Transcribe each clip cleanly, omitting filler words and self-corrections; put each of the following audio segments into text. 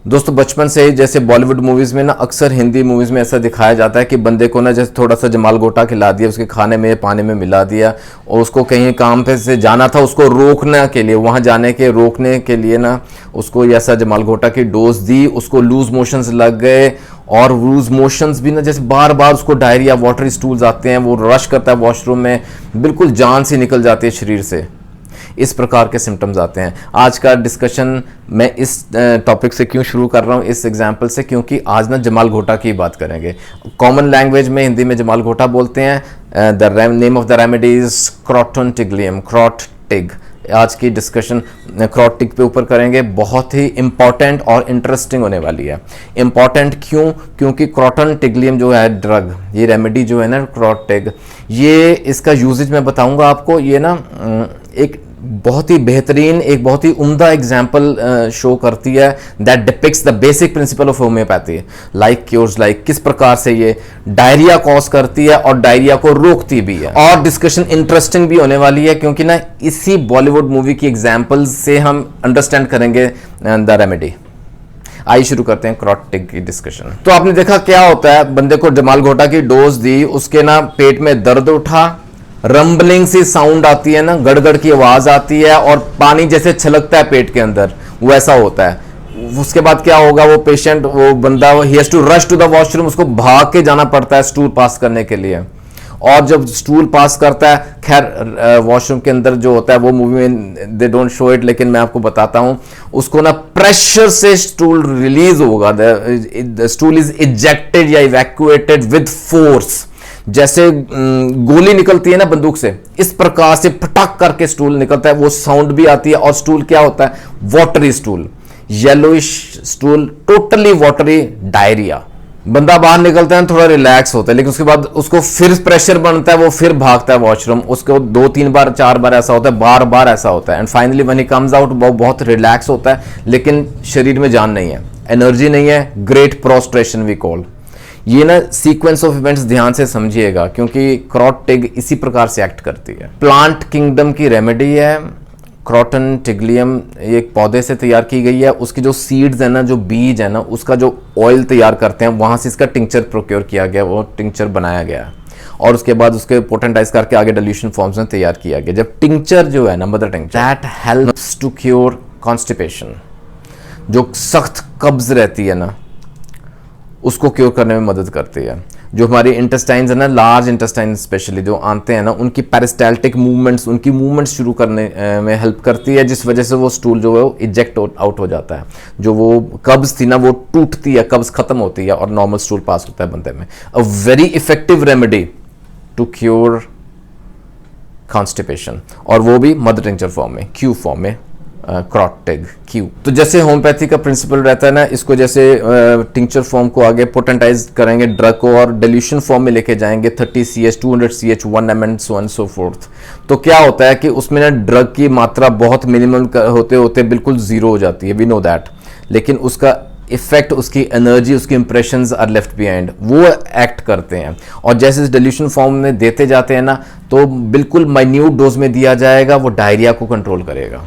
दोस्तों बचपन से ही जैसे बॉलीवुड मूवीज में ना अक्सर हिंदी मूवीज में ऐसा दिखाया जाता है कि बंदे को ना जैसे थोड़ा सा जमाल गोटा खिला दिया, उसके खाने में पानी में मिला दिया और उसको कहीं काम पे से जाना था, उसको रोकने के लिए, वहां जाने के रोकने के लिए ना उसको ऐसा जमाल गोटा की डोज दी, उसको लूज मोशंस लग गए और लूज मोशंस भी ना जैसे बार बार उसको डायरिया, वाटर स्टूल्स आते हैं, वो रश करता है वॉशरूम में, बिल्कुल जान सी निकल जाती है शरीर से। इस प्रकार के सिम्टम्स आते हैं। आज का डिस्कशन मैं इस टॉपिक से क्यों शुरू कर रहा हूँ, इस एग्जाम्पल से, क्योंकि आज ना जमाल घोटा की बात करेंगे। कॉमन लैंग्वेज में हिंदी में जमाल घोटा बोलते हैं। The name of the remedy is croton tiglium, crot tig. आज की डिस्कशन क्रॉट टिग पे ऊपर करेंगे, बहुत ही इंपॉर्टेंट और इंटरेस्टिंग होने वाली है। इंपॉर्टेंट क्यों? क्योंकि क्रॉटन टिग्लियम जो है ड्रग, ये रेमेडी जो है ना क्रॉट टिग, ये इसका यूजेज मैं बताऊंगा आपको। ये ना एक बहुत ही बेहतरीन, एक बहुत ही उम्दा एग्जाम्पल शो करती है that depicts the basic principle of homoeopathy, like cures like, किस प्रकार से ये डायरिया कॉज करती है और डायरिया को रोकती भी है। और डिस्कशन इंटरेस्टिंग भी होने वाली है क्योंकि ना इसी बॉलीवुड मूवी की एग्जाम्पल्स से हम अंडरस्टैंड करेंगे द रेमेडी। आइए शुरू करते हैं क्रॉट टिग की डिस्कशन। तो आपने देखा क्या होता है, बंदे को जमाल घोटा की डोज दी, उसके ना पेट में दर्द उठा, रंबलिंग सी साउंड आती है ना, गड़गड़ की आवाज आती है और पानी जैसे छलकता है पेट के अंदर, वैसा होता है। उसके बाद क्या होगा, वो पेशेंट, वो बंदा, he has to rush to the washroom, उसको भाग के जाना पड़ता है स्टूल पास करने के लिए। और जब स्टूल पास करता है, खैर वॉशरूम के अंदर जो होता है वो मूवी में दे डोंट शो इट, लेकिन मैं आपको बताता हूं, उसको ना प्रेशर से स्टूल रिलीज होगा, द स्टूल इज इजेक्टेड या इवैक्यूएटेड विद फोर्स। जैसे गोली निकलती है ना बंदूक से, इस प्रकार से फटाक करके स्टूल निकलता है, वो साउंड भी आती है। और स्टूल क्या होता है, watery stool, yellowish stool, totally watery, diarrhoea. बंदा बाहर निकलता है थोड़ा रिलैक्स होता है, लेकिन उसके बाद उसको फिर प्रेशर बनता है, वो फिर भागता है वॉशरूम, उसको 2-3 बार 4 बार ऐसा होता है, बार बार ऐसा होता है। And finally when he comes out वो बहुत रिलैक्स होता है, लेकिन शरीर में जान नहीं है, एनर्जी नहीं है, ग्रेट प्रोस्ट्रेशन वी कॉल। ये ना सीक्वेंस ऑफ इवेंट्स ध्यान से समझिएगा क्योंकि क्रॉट टिग इसी प्रकार से एक्ट करती है। प्लांट किंगडम की रेमेडी है क्रॉटन टिग्लियम, ये एक पौधे से तैयार की गई है। उसके जो सीड्स है ना, जो बीज है ना, उसका जो ऑयल तैयार करते हैं, वहां से इसका टिंक्चर प्रोक्योर किया गया, वो टिंक्चर बनाया गया और उसके बाद उसके पोटेंटाइज करके आगे डिल्यूशन फॉर्म्स में तैयार किया गया। जब टिंक्चर जो है ना, mother tincture, that helps to cure constipation, जो सख्त कब्ज रहती है ना, उसको क्योर करने में मदद करती है। जो हमारी इंटेस्टाइन्स है ना, लार्ज इंटेस्टाइन स्पेशली जो आते हैं ना, उनकी पेरिस्टाल्टिक मूवमेंट्स, उनकी मूवमेंट्स शुरू करने में हेल्प करती है, जिस वजह से वो स्टूल जो है वो इजेक्ट आउट हो जाता है। जो वो कब्ज थी ना, वो टूटती है, कब्ज खत्म होती है और नॉर्मल स्टूल पास होता है बंदे में। A very effective remedy to cure constipation, और वो भी मदर टिंक्चर फॉर्म में, क्यू फॉर्म में, क्रॉट टिग क्यू। तो जैसे होम्योपैथी का प्रिंसिपल रहता है ना, इसको जैसे टिंक्चर फॉर्म को आगे पोटेंटाइज करेंगे ड्रग को और डिल्यूशन फॉर्म में लेके जाएंगे 30 CH 200 CH 1 ml and so on so fourth. तो क्या होता है कि उसमें ना ड्रग की मात्रा बहुत मिनिमम होते होते बिल्कुल जीरो हो जाती है, वी नो दैट, लेकिन उसका इफेक्ट, उसकी एनर्जी, उसकी इंप्रेशंस आर लेफ्ट बिहाइंड, वो एक्ट करते हैं। और जैसे इस डिल्यूशन फॉर्म में देते जाते हैं ना, तो बिल्कुल माइन्यूट डोज में दिया जाएगा, वो डायरिया को कंट्रोल करेगा,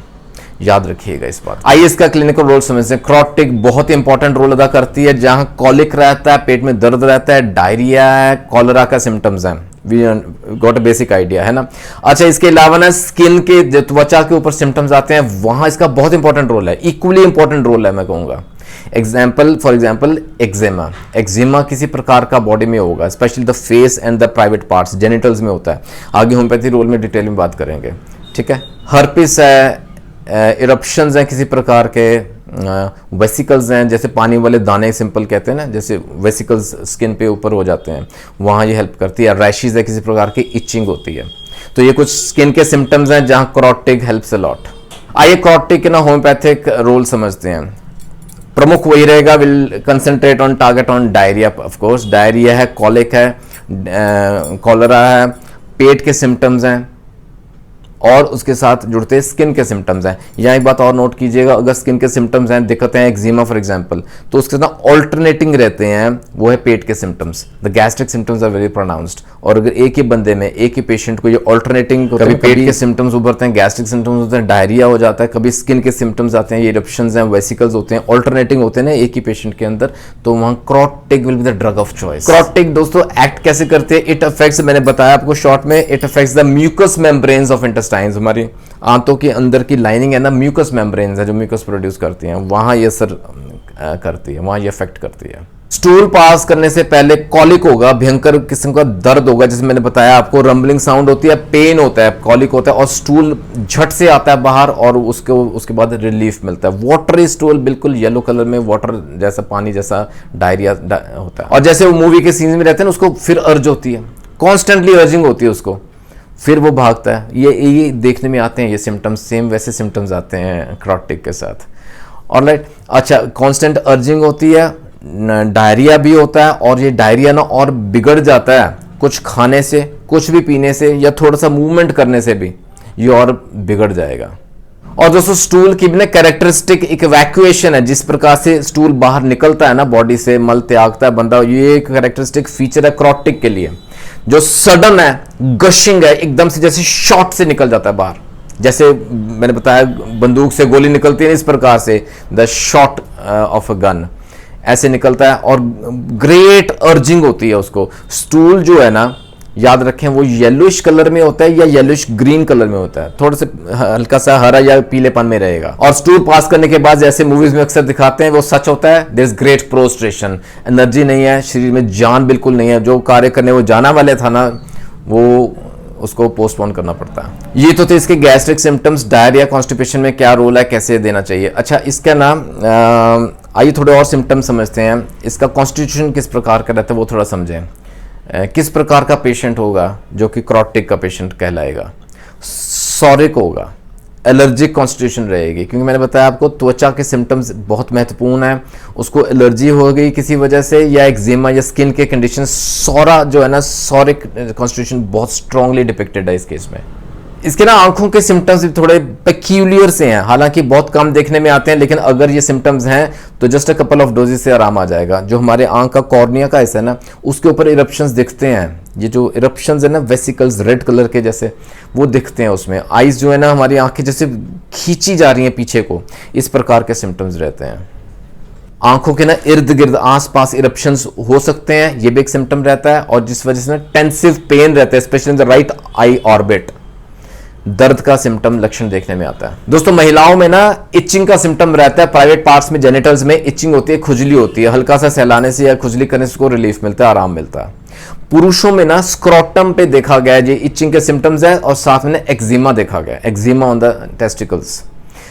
याद रखिएगा इस बात। आइए इसका क्लिनिकल रोल समझते हैं। क्रॉट टिग बहुत ही इंपॉर्टेंट रोल अदा करती है। जहां कॉलिक रहता है, पेट में दर्द रहता है, डायरिया है, कॉलरा का सिम्टम्स है, we got a basic idea है ना। अच्छा, इसके अलावा ना स्किन के, जो त्वचा के ऊपर सिम्टम्स आते हैं, वहां इसका बहुत इंपॉर्टेंट रोल है, इक्वली इंपॉर्टेंट रोल है मैं कहूंगा। फॉर एग्जाम्पल एक्जिमा, एक्जिमा किसी प्रकार का बॉडी में होगा, specially the face and the private parts, genitals में होता है। आगे होम्योपैथी रोल में डिटेल में बात करेंगे, ठीक है। हर्पिस है, इरप्शंस हैं किसी प्रकार के, वेसिकल्स हैं, जैसे पानी वाले दाने सिंपल कहते हैं ना, जैसे वेसिकल्स स्किन पे ऊपर हो जाते हैं, वहाँ ये हेल्प करती है। रैशेस है किसी प्रकार की, इचिंग होती है। तो ये कुछ स्किन के सिम्टम्स हैं जहाँ क्रॉट टिग हेल्प्स अ लॉट। आइए क्रॉट टिग के ना होम्योपैथिक रोल समझते हैं। प्रमुख वही रहेगा, will concentrate on target on diarrhoea, of course diarrhoea है, कॉलिक है, कॉलरा है, पेट के सिम्टम्स हैं और उसके साथ जुड़ते स्किन के सिम्टम्स हैं। यहाँ एक बात और नोट कीजिएगा, अगर स्किन के सिम्टम्स हैं, दिक्कतें हैं, एक्जिमा फॉर एग्जांपल, तो उसके साथ ऑल्टरनेटिंग रहते हैं, वो है पेट के symptoms. The gastric symptoms are very pronounced. और अगर एक ही बंदे में, एक ही पेशेंट को ये ऑल्टरनेटिंग, कभी पेट के सिम्टम्स उभरते हैं, गैस्ट्रिक सिम्टम्स होते हैं, डायरिया हो जाता है, कभी स्किन के सिम्टम्स आते हैं, ये इरप्शंस हैं, वेसिकल्स होते हैं, ऑल्टरनेटिंग होते हैं ना एक ही पेशेंट के अंदर, तो वहाँ crot tig will be the drug of choice. Crot tig दोस्तों एक्ट कैसे करते हैं? इट अफेक्ट्स, मैंने बताया आपको शॉर्ट में, it affects the mucous membranes of intestines. हमारी आंतों के अंदर की लाइनिंग है ना, म्यूकस मेम्ब्रेन्स है जो म्यूकस प्रोड्यूस करती हैं, वहां ये असर करती है, वहां ये इफेक्ट करती है। स्टूल पास करने से पहले कॉलिक होगा, भयंकर किस्म का दर्द होगा, जैसे मैंने बताया आपको, रंबलिंग साउंड होती है, पेन होता है, कॉलिक होता है, और स्टूल झट से आता है बाहर, और उसके बाद रिलीफ मिलता है। वाटरी स्टूल, बिल्कुल येलो कलर में वाटर जैसा, पानी जैसा डायरिया होता है। और जैसे वो मूवी के सीन में रहते हैं ना, उसको फिर अर्ज होती है, कॉन्स्टेंटली अर्जिंग होती है उसको, फिर वो भागता है। ये देखने में आते हैं ये सिम्टम्स, सेम वैसे सिम्टम्स आते हैं क्रॉटिक के साथ। ऑलराइट, अच्छा, कांस्टेंट अर्जिंग होती है, डायरिया भी होता है, और ये डायरिया ना और बिगड़ जाता है कुछ खाने से, कुछ भी पीने से, या थोड़ा सा मूवमेंट करने से भी ये और बिगड़ जाएगा। और दोस्तों स्टूल की भी ना कैरेक्टरिस्टिक एक इवैक्यूएशन है, जिस प्रकार से स्टूल बाहर निकलता है ना बॉडी से, मल त्यागता है बंदा, ये एक कैरेक्टरिस्टिक फीचर है क्रॉटिक के लिए, जो सडन है, गशिंग है, एकदम से जैसे शॉट से निकल जाता है बाहर, जैसे मैंने बताया बंदूक से गोली निकलती है इस प्रकार से, the shot of a gun ऐसे निकलता है, और ग्रेट अर्जिंग होती है उसको। स्टूल जो है ना, याद रखें, वो येलोइश कलर में होता है या येलोइश ग्रीन कलर में होता है, थोड़ा सा हल्का सा हरा या पीलेपन में रहेगा। और स्टूल पास करने के बाद जैसे मूवीज में अक्सर दिखाते हैं, वो सच होता है, there is great prostration, energy नहीं है शरीर में, जान बिल्कुल नहीं है, जो कार्य करने वो जाना वाले था ना, वो उसको पोस्टपोन करना पड़ता है। ये तो थे इसके गैस्ट्रिक सिम्टम्स। डायरिया कॉन्स्टिपेशन में क्या रोल है, कैसे देना चाहिए? अच्छा, इसका नाम आइए थोड़े और सिम्टम्स समझते हैं। इसका कॉन्स्टिट्यूशन किस प्रकार का रहता है वो थोड़ा समझें। किस प्रकार का पेशेंट होगा जो कि क्रॉटिक का पेशेंट कहलाएगा? सॉरिक होगा, एलर्जिक कॉन्स्टिट्यूशन रहेगी, क्योंकि मैंने बताया आपको त्वचा के सिम्टम्स बहुत महत्वपूर्ण है। उसको एलर्जी हो गई किसी वजह से, या एक्जिमा या स्किन के कंडीशन, सौरा जो है ना, सॉरिक कॉन्स्टिट्यूशन बहुत स्ट्रांगली डिपिक्टेड है इस केस में। इसके ना आंखों के सिम्टम्स भी थोड़े पेक्यूलियर से हैं, हालांकि बहुत कम देखने में आते हैं, लेकिन अगर ये सिम्टम्स हैं तो just a couple of doses से आराम आ जाएगा। जो हमारे आंख का कॉर्निया का हिस्सा है ना, उसके ऊपर इरप्शंस दिखते हैं, ये जो इरप्शंस है ना, वेसिकल्स रेड कलर के जैसे, वो दिखते हैं उसमें। आईज जो है ना, हमारी आंखें जैसे खींची जा रही हैं पीछे को, इस प्रकार के सिम्टम्स रहते हैं। आंखों के ना इर्द गिर्द आसपास इरप्शंस हो सकते हैं, ये भी एक सिम्टम रहता है, और जिस वजह से ना टेंसिव पेन रहता है, specially in the right I orbit, दर्द का सिम्टम लक्षण देखने में आता है। दोस्तों महिलाओं में ना इचिंग का सिम्टम रहता है, प्राइवेट पार्ट्स में, जेनिटल्स में इचिंग होती है, खुजली होती है, हल्का सा सहलाने से या खुजली करने से उसको रिलीफ मिलता है, आराम मिलता है। पुरुषों में ना स्क्रोटम पे देखा गया ये इचिंग के सिम्टम्स है, और साथ में एक्जिमा देखा गया, eczema on the testicles,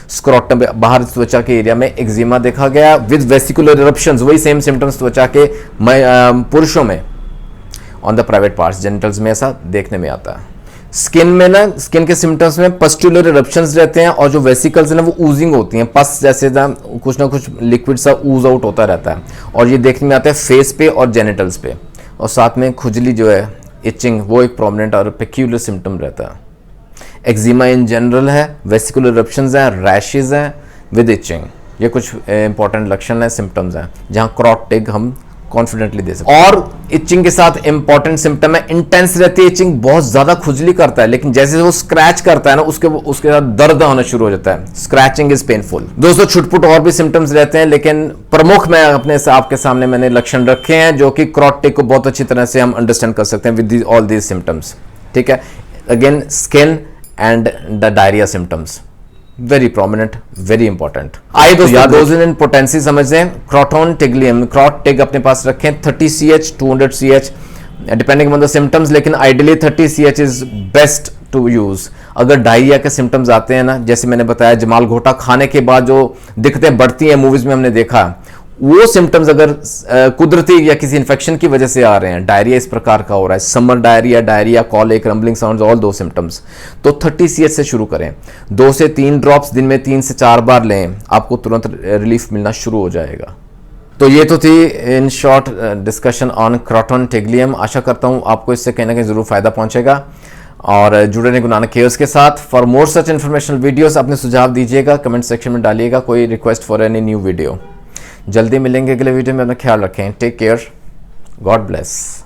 scrotum पे बाहर त्वचा के एरिया में एक्जिमा देखा गया विद वेसिकुलर इरप्शंस, वही सेम सिम्टम्स त्वचा के पुरुषों में on the private parts, genitals में ऐसा देखने में आता है। स्किन में ना, स्किन के सिम्टम्स में पस्टुलर इरप्शंस रहते हैं, और जो वेसिकल्स है ना वो ऊजिंग होती हैं, पस जैसे ना कुछ लिक्विड सा ऊज आउट होता रहता है, और ये देखने में आता है फेस पे और जेनिटल्स पे। और साथ में खुजली जो है, इचिंग, वो एक प्रोमिनेंट और पेक्यूलर सिम्टम रहता है। एक्जिमा इन जनरल है, वेसिकुलर इरप्शंस हैं, रैशेज हैं विद इचिंग, ये कुछ इंपॉर्टेंट लक्षण है, सिम्टम्स हैं, जहाँ क्रॉटिक हम कॉन्फिडेंटली दे सकते हैं। और इचिंग के साथ इंपॉर्टेंट सिम्टम है, इंटेंस रहती है इचिंग, बहुत ज्यादा खुजली करता है, लेकिन जैसे वो स्क्रैच करता है ना, उसके साथ दर्द होना शुरू हो जाता है, स्क्रैचिंग इज पेनफुल। दोस्तों छुटपुट और भी सिम्टम्स रहते हैं, लेकिन प्रमुख मैं अपने आपके सामने मैंने लक्षण रखे हैं जो कि क्रॉटिक को बहुत अच्छी तरह से हम अंडरस्टैंड कर सकते हैं विद ऑल दीज सिम्टम्स। ठीक है, again skin and the diarrhoea symptoms very prominent, very important. आइए दोस्तों डोजेज एंड पोटेंसी समझें। क्रोटोन टिग्लियम, क्रॉटिक अपने पास रखें 30 CH 200 CH depending on the symptoms, लेकिन ideally 30 CH is best to use. अगर डायरिया के सिम्टम्स आते हैं ना, जैसे मैंने बताया जमाल घोटा खाने के बाद जो दिक्कतें बढ़ती हैं, मूवीज में हमने देखा, वो सिम्टम्स अगर कुदरती या किसी इन्फेक्शन की वजह से आ रहे हैं, डायरिया इस प्रकार का हो रहा है, summer diarrhoea, colic, rambling sounds, all दो सिम्टम्स, तो 30 CH से शुरू करें। 2 से 3 ड्रॉप्स दिन में 3 से 4 बार लें, आपको तुरंत रिलीफ मिलना शुरू हो जाएगा। तो ये तो थी in short discussion on croton tiglium. आशा करता हूँ आपको इससे कहीं ना कहीं जरूर फायदा पहुंचेगा। और जुड़े रहें गुरु नानक केयर्स के साथ। For more such informational videos अपने सुझाव दीजिएगा, कमेंट सेक्शन में डालिएगा कोई request for any new video. जल्दी मिलेंगे अगले वीडियो में, अपना ख्याल रखें। Take care, God bless.